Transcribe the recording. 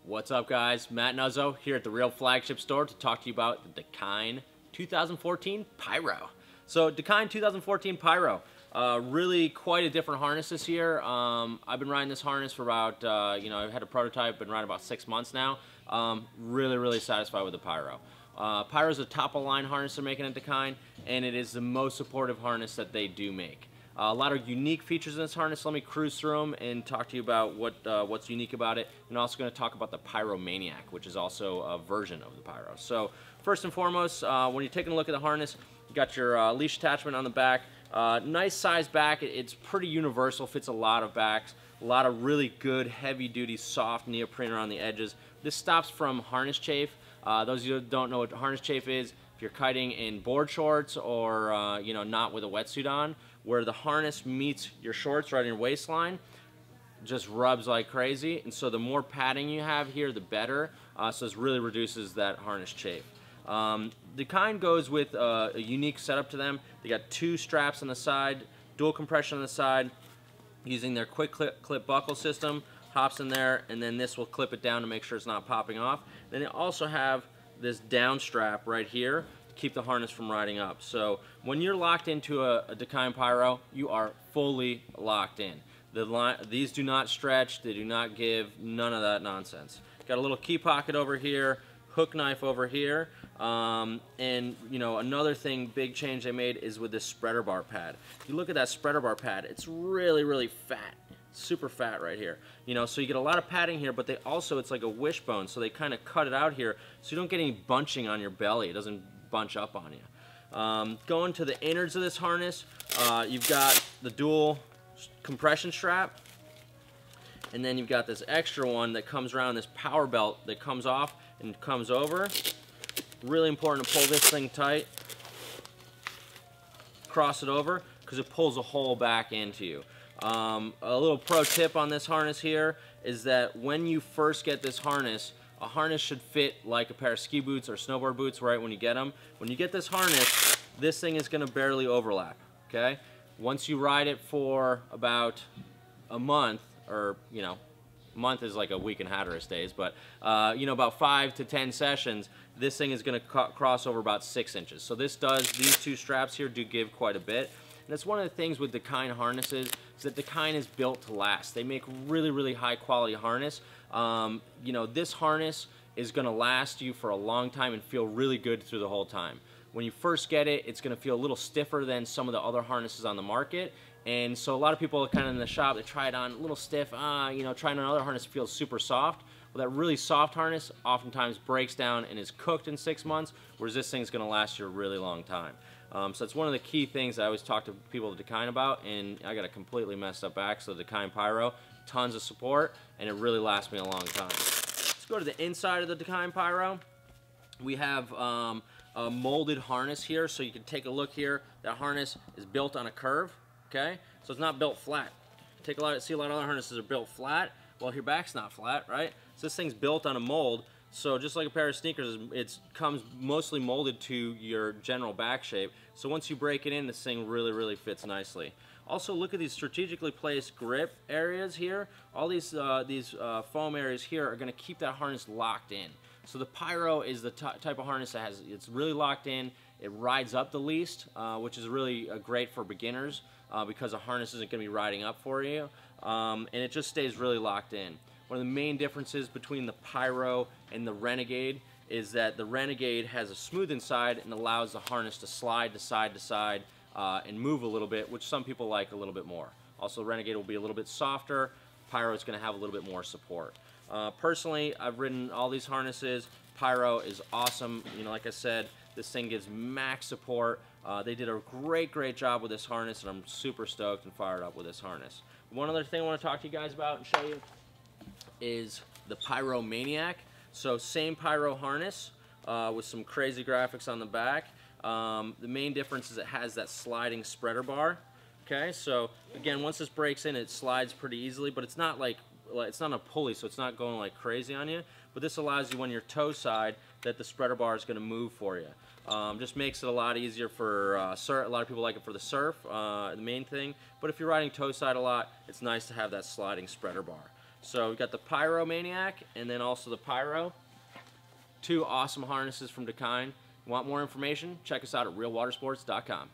What's up, guys? Matt Nuzzo here at the Real Flagship Store to talk to you about the Dakine 2014 Pyro. So Dakine 2014 Pyro, really quite a different harness this year. I've been riding this harness for about, I've had a prototype, been riding about 6 months now. Really satisfied with the Pyro. Pyro is a top-of-line harness they're making at Dakine, and it is the most supportive harness that they do make. A lot of unique features in this harness. Let me cruise through them and talk to you about what's unique about it. And also going to talk about the Pyromaniac, which is also a version of the Pyro. So first and foremost, when you're taking a look at the harness, you got your leash attachment on the back. Nice size back. It's pretty universal, fits a lot of backs. A lot of really good, heavy-duty, soft neoprene around the edges. This stops from harness chafe. Those of you who don't know what harness chafe is, if you're kiting in board shorts or not with a wetsuit on, where the harness meets your shorts right in your waistline, just rubs like crazy. And so the more padding you have here, the better. So this really reduces that harness chafe. Dakine goes with a unique setup to them. They got 2 straps on the side, dual compression on the side, using their quick clip buckle system. Hops in there, and then this will clip it down to make sure it's not popping off. Then they also have this down strap right here to keep the harness from riding up. So when you're locked into a Dakine Pyro, you are fully locked in. These do not stretch, they do not give, none of that nonsense. Got a little key pocket over here, hook knife over here, and another big change they made is with this spreader bar pad. If you look at that spreader bar pad, it's really fat. Super fat right here, so you get a lot of padding here, but it's like a wishbone, so they kind of cut it out here so you don't get any bunching on your belly. It doesn't bunch up on you. Going to the innards of this harness, you've got the dual compression strap, and then you've got this extra one that comes around, this power belt that comes off and comes over. Really important to pull this thing tight, cross it over, because it pulls a hole back into you. A little pro tip on this harness here is that when you first get this harness, a harness should fit like a pair of ski boots or snowboard boots right when you get them. When you get this harness, this thing is going to barely overlap, okay? Once you ride it for about a month, or, a month is like a week in Hatteras days, but, about 5 to 10 sessions, this thing is going to cross over about 6 inches. So these 2 straps here do give quite a bit. And that's one of the things with Dakine harnesses, is that Dakine is built to last. They make really high quality harness. This harness is going to last you for a long time and feel really good through the whole time. When you first get it, it's going to feel a little stiffer than some of the other harnesses on the market. And so a lot of people kind of in the shop, they try it on a little stiff, trying another harness feels super soft. Well, that really soft harness oftentimes breaks down and is cooked in 6 months, whereas this thing is going to last you a really long time. So it's one of the key things I always talk to people at Dakine about, and I got a completely messed up back, so the Dakine Pyro, tons of support, and it really lasts me a long time. Let's go to the inside of the Dakine Pyro. We have a molded harness here, so you can take a look here. That harness is built on a curve, okay? So it's not built flat. See a lot of other harnesses are built flat. Well, your back's not flat, right? So this thing's built on a mold. So just like a pair of sneakers, it comes mostly molded to your general back shape. So once you break it in, this thing really fits nicely. Also, look at these strategically placed grip areas here. All these foam areas here are going to keep that harness locked in. So the Pyro is the type of harness that it's really locked in. It rides up the least, which is really great for beginners because a harness isn't going to be riding up for you, and it just stays really locked in. One of the main differences between the Pyro and the Renegade is that the Renegade has a smooth inside and allows the harness to slide to side and move a little bit, which some people like a little bit more. Also, the Renegade will be a little bit softer. Pyro is going to have a little bit more support. Personally, I've ridden all these harnesses. Pyro is awesome. Like I said, this thing gives max support. They did a great job with this harness, and I'm super stoked and fired up with this harness. One other thing I want to talk to you guys about and show you is the Pyromaniac. So same Pyro harness with some crazy graphics on the back. The main difference is it has that sliding spreader bar. Okay, so again, once this breaks in, it slides pretty easily, but it's not a pulley, so it's not going like crazy on you. But this allows you, when you're toe side, that the spreader bar is going to move for you. Just makes it a lot easier for surf. A lot of people like it for the surf, the main thing. But if you're riding toe side a lot, it's nice to have that sliding spreader bar. So we've got the Pyromaniac and then also the Pyro. Two awesome harnesses from Dakine. Want more information? Check us out at realwatersports.com.